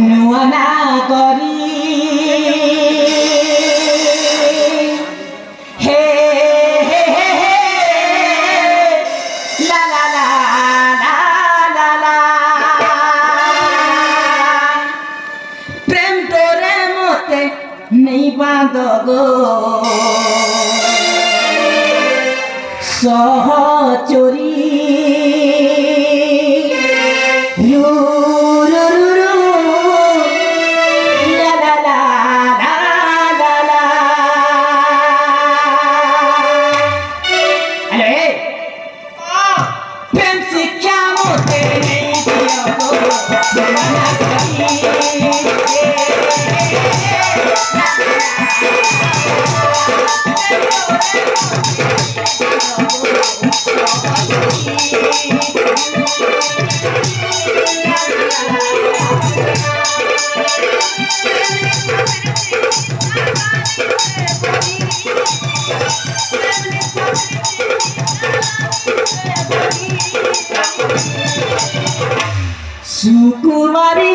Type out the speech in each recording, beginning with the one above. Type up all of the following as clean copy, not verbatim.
নুয়ানা করি হে হে হে হে লা লা লা লা লা লা প্রেম তোরে মতে নেই বাঁধগো সহচরী সুকুমারী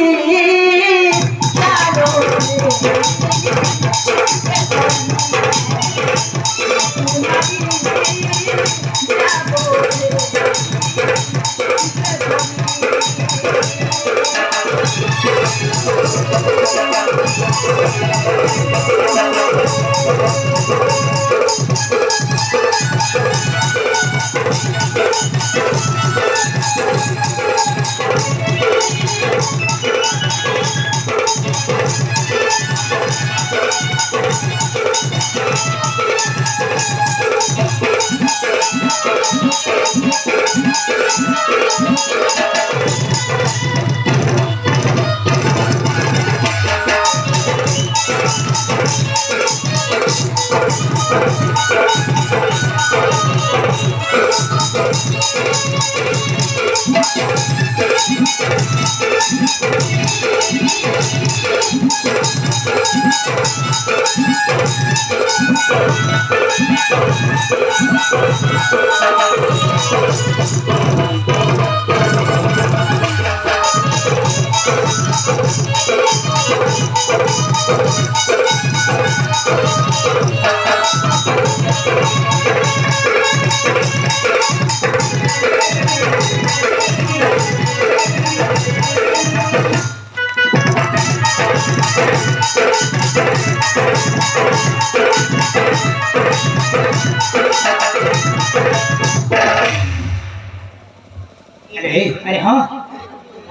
अरे हाँ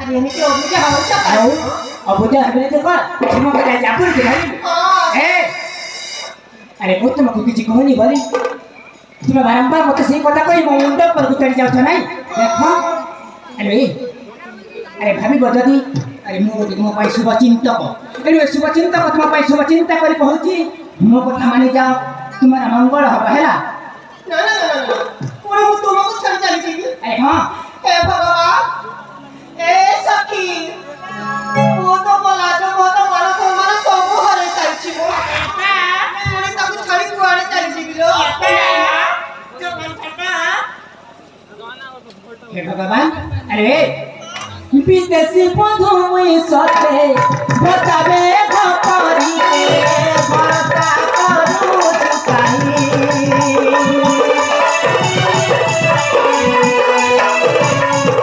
अरे ini tuh abuja harus apa? tahu abuja habis itu kan cuma pada dapur ke hari अरे वो तो मकुटी जी को नहीं बोली तुम्हें बारंबार मुझसे सही पता कोई मुंडा पर गुजर जाओ तो नहीं देखो अरे भाभी बता दी अरे मुझे तुम पाई शुभ चिंता को अरे शुभ चिंता को तुम पाई शुभ चिंता करी पहुंची मुझे कथा माने जाओ तुम्हारा मंगल हो पहला ना ना ना ना पूरा वो तुमको चल चल की अरे हाँ हे भगवान ए सखी वो तो मला तुम्हारा सब हरे चालची मो पुणे ताकू छाडी कुआडे चालची बिलो हे भगवान अरे विदेशी बंधु मुई सते बताबे खपरी भरता करू चुकाई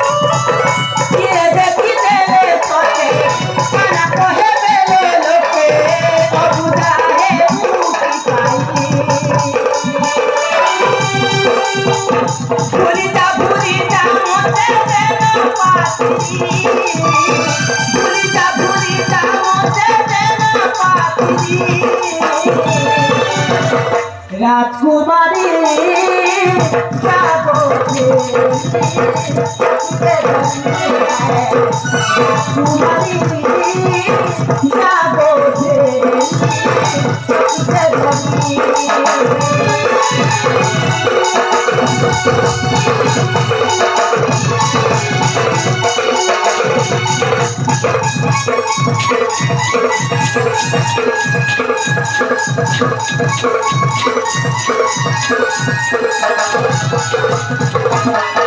ये देखी देले सते काना कहे देले लोके अबुदा हे मुक्ति पाई भूलिता मोते देना पाती भूलिता मोते देना पाती राजकुमारी जागो राजकुमारी जागो Thank you.